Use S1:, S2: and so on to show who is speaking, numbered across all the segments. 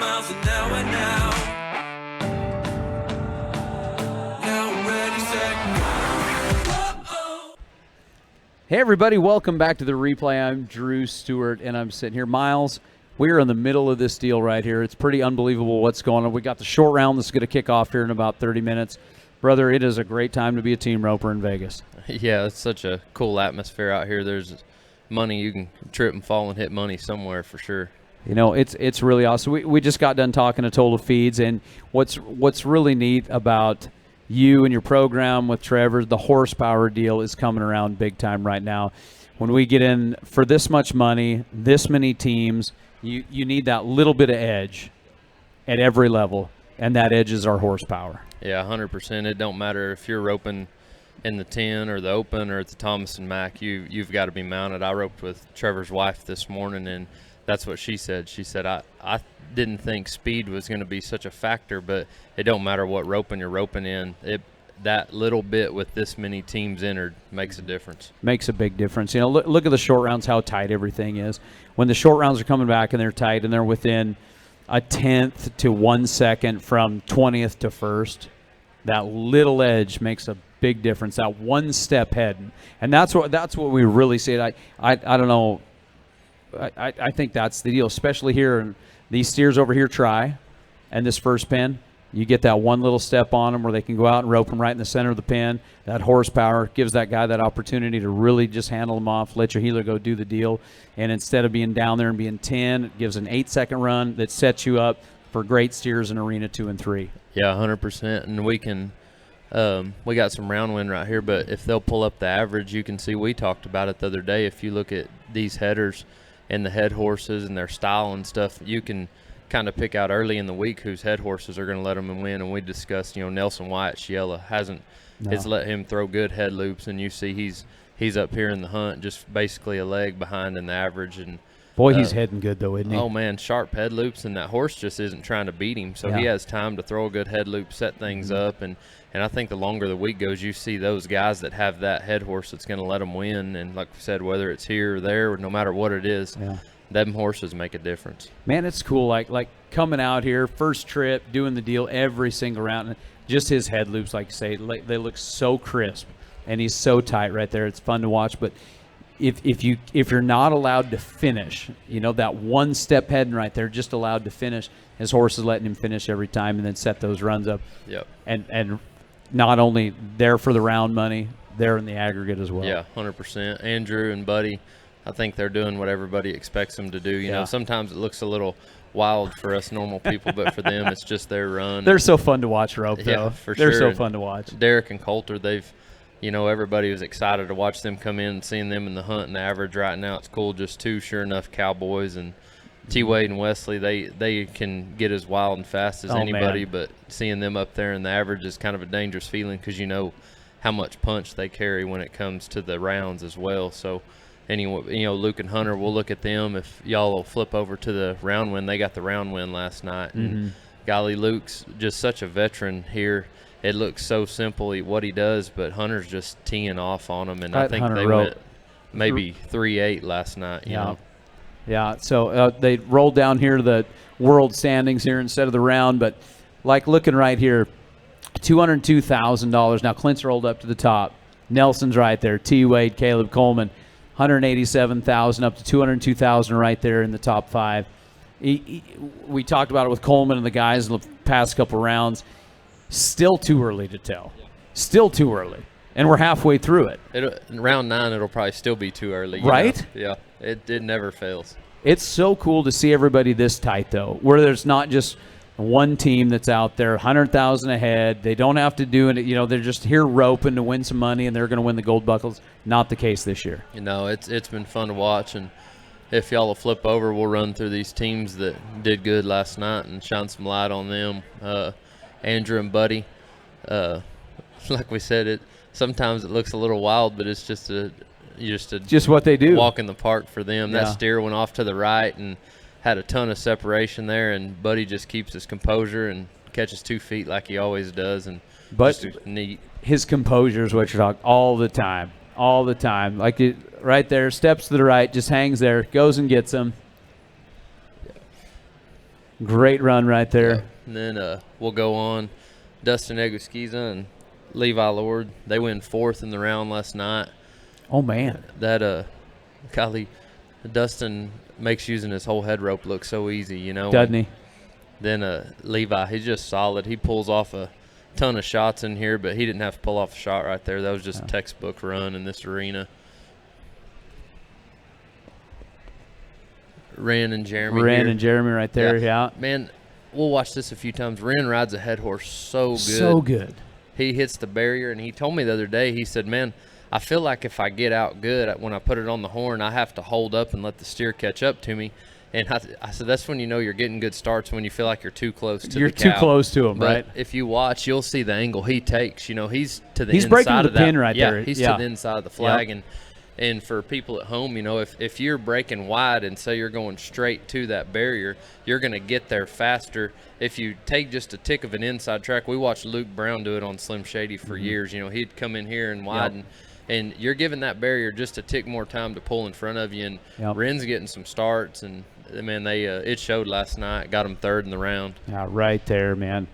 S1: miles an hour now. Now ready, set, go. Whoa-oh.
S2: Hey everybody, welcome back to the replay. I'm Drew Stewart, and I'm sitting here. Miles, we are in the middle of this deal right here. It's pretty unbelievable what's going on. We got the short round that's going to kick off here in about 30 minutes. Brother, it is a great time to be a team roper in Vegas.
S3: Yeah, it's such a cool atmosphere out here. There's money. You can trip and fall and hit money somewhere for sure.
S2: You know, it's really awesome. We just got done talking to Total Feeds, and what's really neat about you and your program with Trevor, the horsepower deal is coming around big time right now. When we get in for this much money, this many teams, you need that little bit of edge at every level, and that edge is our horsepower.
S3: Yeah, 100%. It don't matter if you're roping in the 10 or the Open or at the Thomas and Mack, you've got to be mounted. I roped with Trevor's wife this morning, and that's what she said. She said, I didn't think speed was going to be such a factor, but it don't matter what roping you're roping in. That little bit with this many teams entered makes a difference.
S2: Makes a big difference. You know, look at the short rounds, how tight everything is. When the short rounds are coming back and they're tight and they're within a tenth to 1 second from 20th to first, that little edge makes a big difference. That one step ahead, and that's what we really see. I don't know. I think that's the deal, especially here. And these steers over here try, and this first pin, you get that one little step on them where they can go out and rope them right in the center of the pin. That horsepower gives that guy that opportunity to really just handle them off, let your heeler go do the deal. And instead of being down there and being 10, it gives an 8-second run that sets you up for great steers in Arena 2 and 3.
S3: Yeah, 100%. And we can we got some round wind right here, but if they'll pull up the average, you can see we talked about it the other day. If you look at these headers and the head horses and their style and stuff, you can kind of pick out early in the week whose head horses are going to let them win. And we discussed, Nelson Wyatt, Shiela has let him throw good head loops, and you see he's up here in the hunt, just basically a leg behind in the average. And
S2: boy, he's heading good though, isn't he?
S3: Oh man, sharp head loops, and that horse just isn't trying to beat him, so he has time to throw a good head loop, set things up, and I think the longer the week goes, you see those guys that have that head horse that's going to let them win. And like we said, whether it's here or there, or no matter what it is, them horses make a difference.
S2: Man, it's cool. Like coming out here, first trip, doing the deal every single round, and just his head loops, like you say, they look so crisp, and he's so tight right there. It's fun to watch. But if you're not allowed to finish, that one step heading right there, just allowed to finish, his horse is letting him finish every time and then set those runs up.
S3: Yep.
S2: And not only there for the round money, there in the aggregate as well.
S3: Yeah, 100%. Andrew and Buddy, I think they're doing what everybody expects them to do. You know, sometimes it looks a little wild for us normal people, but for them, it's just their run.
S2: They're so fun to watch rope, though.
S3: Yeah, for sure.
S2: They're so fun to watch.
S3: Derek and Coulter, everybody was excited to watch them come in and seeing them in the hunt and the average right now. It's cool, just two sure enough cowboys. And T-Wade and Wesley, they can get as wild and fast as anybody, but seeing them up there in the average is kind of a dangerous feeling because you know how much punch they carry when it comes to the rounds as well. So anyway, Luke and Hunter, we'll look at them. If y'all will flip over to the round win, they got the round win last night. And golly, Luke's just such a veteran here. It looks so simple what he does, but Hunter's just teeing off on him, and I think Hunter went maybe 3-8 last night. You know?
S2: Yeah, so they rolled down here to the world standings here instead of the round, but like looking right here, $202,000. Now Clint's rolled up to the top. Nelson's right there. T. Wade, Caleb Coleman, $187,000 up to $202,000 right there in the top five. We talked about it with Coleman and the guys in the past couple rounds. Still too early to tell. Still too early. And we're halfway through it.
S3: In round 9, it'll probably still be too early.
S2: Right?
S3: Yeah. It never fails.
S2: It's so cool to see everybody this tight, though, where there's not just one team that's out there, 100,000 ahead. They don't have to do it. They're just here roping to win some money, and they're going to win the gold buckles. Not the case this year.
S3: It's been fun to watch, and if y'all will flip over, we'll run through these teams that did good last night and shine some light on them. Andrew and Buddy, like we said, sometimes it looks a little wild, but it's just
S2: what they do.
S3: Walk in the park for them. That steer went off to the right and had a ton of separation there, and Buddy just keeps his composure and catches 2 feet like he always does. And
S2: but
S3: just neat.
S2: His composure is what you're talking all the time. Like right there, steps to the right, just hangs there, goes and gets him. Great run right there.
S3: And then we'll go on. Dustin Eguskiza and Levi Lord, they win 4th in the round last night.
S2: Oh, man.
S3: That golly, Dustin makes using his whole head rope look so easy, you know.
S2: Doesn't he?
S3: Then Levi, he's just solid. He pulls off a ton of shots in here, but he didn't have to pull off a shot right there. That was just a textbook run in this arena. Ren and Jeremy.
S2: And Jeremy right there, yeah.
S3: Man, we'll watch this a few times. Ren rides a head horse so good.
S2: So good.
S3: He hits the barrier, and he told me the other day, he said, man, I feel like if I get out good, when I put it on the horn, I have to hold up and let the steer catch up to me. And I said, that's when you know you're getting good starts, when you feel like you're too close to the cow.
S2: You're too close to him,
S3: but
S2: right?
S3: if you watch, you'll see the angle he takes. You know, he's to the
S2: He's
S3: inside
S2: breaking
S3: of
S2: the
S3: that.
S2: pin right there.
S3: He's
S2: Yeah.
S3: to the inside of the flag. And for people at home, you know, if you're breaking wide and say you're going straight to that barrier, you're going to get there faster. If you take just a tick of an inside track, we watched Luke Brown do it on Slim Shady for years. You know, he'd come in here and widen. And you're giving that barrier just a tick more time to pull in front of you. And Ren's getting some starts. And, man, it showed last night. Got him 3rd in the round.
S2: Yeah, right there, man.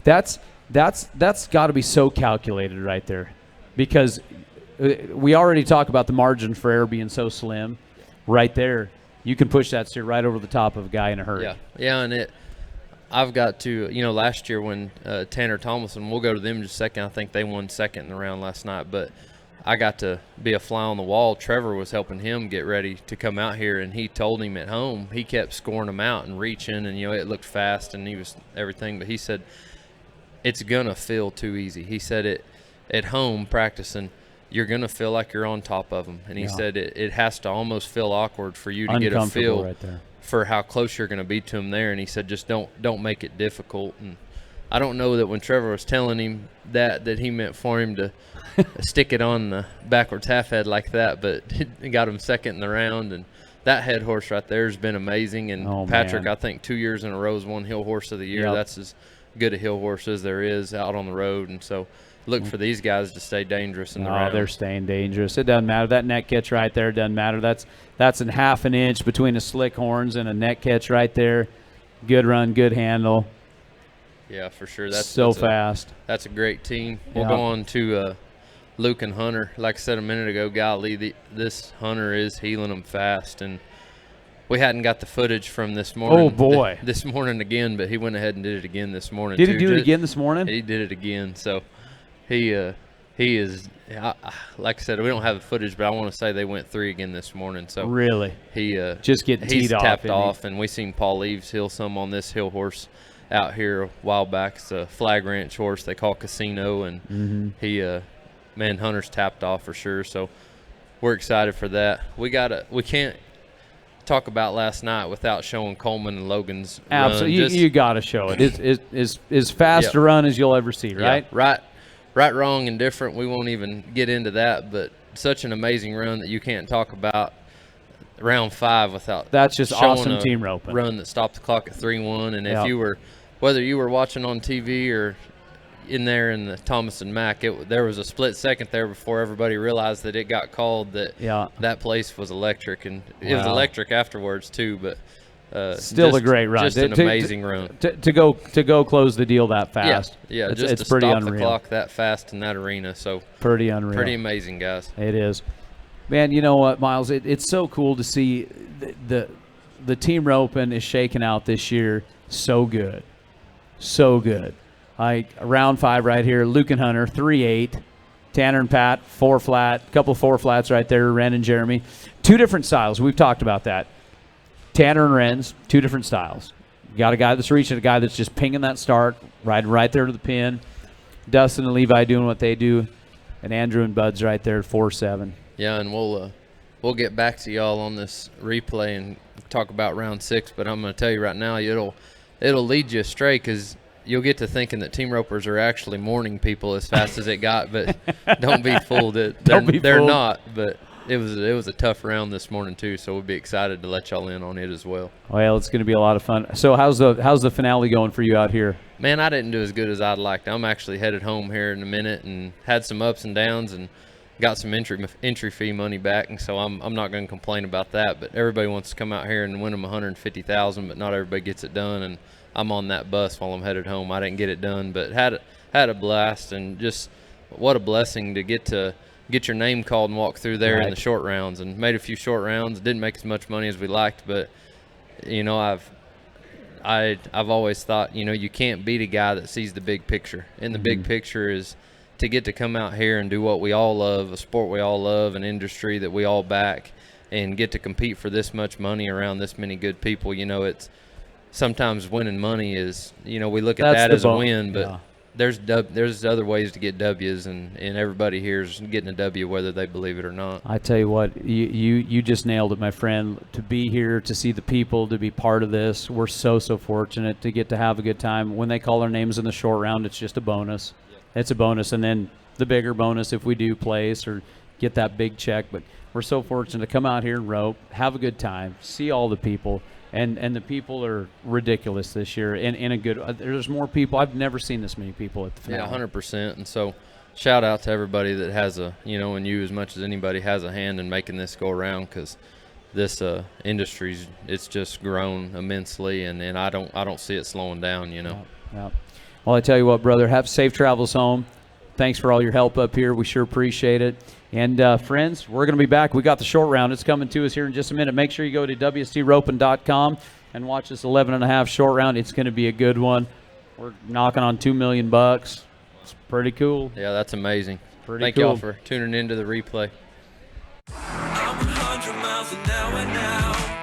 S2: That's got to be so calculated right there, because we already talk about the margin for error being so slim. Right there, you can push that steer right over the top of a guy in a hurry.
S3: Yeah, and I've got to, you know, last year when Tanner Tomlinson, we'll go to them in just a second. I think they won 2nd in the round last night, but I got to be a fly on the wall. Trevor was helping him get ready to come out here, and he told him at home, he kept scoring them out and reaching, and, you know, it looked fast and he was everything, but he said, it's going to feel too easy. He said it at home practicing, you're going to feel like you're on top of them. And he said it has to almost feel awkward for you to get a feel
S2: right there
S3: for how close you're going to be to him there. And he said, just don't make it difficult. And I don't know that when Trevor was telling him that he meant for him to stick it on the backwards half head like that, but it got him 2nd in the round. And that head horse right there has been amazing. And Patrick,
S2: man.
S3: I think 2 years in a row has won Hill Horse of the Year. That's as good a hill horse as there is out on the road. And so look for these guys to stay dangerous in the round.
S2: They're staying dangerous. It doesn't matter. That neck catch right there doesn't matter. That's in half an inch between the slick horns and a neck catch right there. Good run, good handle.
S3: Yeah, for sure.
S2: That's fast.
S3: That's a great team. We'll go on to Luke and Hunter. Like I said a minute ago, golly, this Hunter is healing them fast. And we hadn't got the footage from this morning.
S2: Oh, boy.
S3: This morning again, but he went ahead and did it again this morning.
S2: Did he do it again this morning?
S3: He did it again. So he is, like I said, we don't have the footage, but I want to say they went 3 again this morning. So
S2: really,
S3: he
S2: just getting teed off.
S3: He's tapped off, and we seen Paul Eves hill some on this hill horse out here a while back. It's a flag ranch horse they call Casino, and he man, Hunter's tapped off for sure. So we're excited for that. We can't talk about last night without showing Coleman and Logan's
S2: absolutely
S3: run.
S2: You got to show it. It's as fast a run as you'll ever see, right?
S3: Yeah, right, wrong, and different. We won't even get into that, but such an amazing run that you can't talk about round 5 without
S2: that's just
S3: showing
S2: awesome
S3: a
S2: team roping
S3: run that stopped the clock at 3-1. And if you were, whether you were watching on TV or in there in the Thomas and Mack, there was a split second there before everybody realized that it got called, that place was electric, and it was electric afterwards too. But
S2: still a great run,
S3: just an amazing run
S2: to go close the deal that fast.
S3: Yeah,
S2: it's
S3: just to
S2: pretty
S3: stop
S2: unreal.
S3: the clock that fast in that arena. So
S2: pretty unreal,
S3: pretty amazing, guys.
S2: It is, man. You know what, Miles? It's so cool to see the team roping is shaking out this year. So good. Round 5 right here. Luke and Hunter 3-8. Tanner and Pat 4 flat. Couple 4 flats right there. Ren and Jeremy. 2 different styles. We've talked about that. Tanner and Ren's 2 different styles. You got a guy that's reaching, a guy that's just pinging that start, riding right there to the pin. Dustin and Levi doing what they do, and Andrew and Bud's right there at 4-7.
S3: Yeah, and we'll get back to y'all on this replay and talk about round 6. But I'm going to tell you right now, it'll lead you astray, because you'll get to thinking that team ropers are actually morning people as fast as it got. But don't be fooled. They're not. But it was a tough round this morning too. So we'll be excited to let y'all in on it as well.
S2: Well, it's going to be a lot of fun. So how's the finale going for you out here?
S3: Man, I didn't do as good as I'd liked. I'm actually headed home here in a minute, and had some ups and downs, and got some entry fee money back, and so I'm not going to complain about that. But everybody wants to come out here and win them $150,000, but not everybody gets it done. And I'm on that bus while I'm headed home. I didn't get it done, but had a blast, and just what a blessing to get your name called and walk through there in the short rounds. And made a few short rounds. Didn't make as much money as we liked, but you know, I've always thought, you know, you can't beat a guy that sees the big picture. And the big picture is to get to come out here and do what we all love, a sport we all love, an industry that we all back, and get to compete for this much money around this many good people. You know, it's sometimes winning money is, you know, we look at that as a win, but there's other ways to get W's, and everybody here is getting a W whether they believe it or not.
S2: I tell you what, you just nailed it, my friend. To be here, to see the people, to be part of this, we're so fortunate to get to have a good time. When they call our names in the short round, it's just a bonus. It's a bonus, and then the bigger bonus if we do place or get that big check. But we're so fortunate to come out here and rope, have a good time, see all the people. And the people are ridiculous this year. In a good, there's more people. I've never seen this many people at the finale.
S3: Yeah, 100%. And so, shout out to everybody that has and you as much as anybody has a hand in making this go around, because this industry's it's just grown immensely, and I don't see it slowing down. You know.
S2: Yeah. Well, I tell you what, brother, have safe travels home. Thanks for all your help up here. We sure appreciate it. And, friends, we're going to be back. We got the short round. It's coming to us here in just a minute. Make sure you go to wstroping.com and watch this 11.5 short round. It's going to be a good one. We're knocking on $2 million. It's pretty cool.
S3: Yeah, that's amazing.
S2: Thank
S3: y'all for tuning into the replay.
S1: I'm 100 miles an hour now.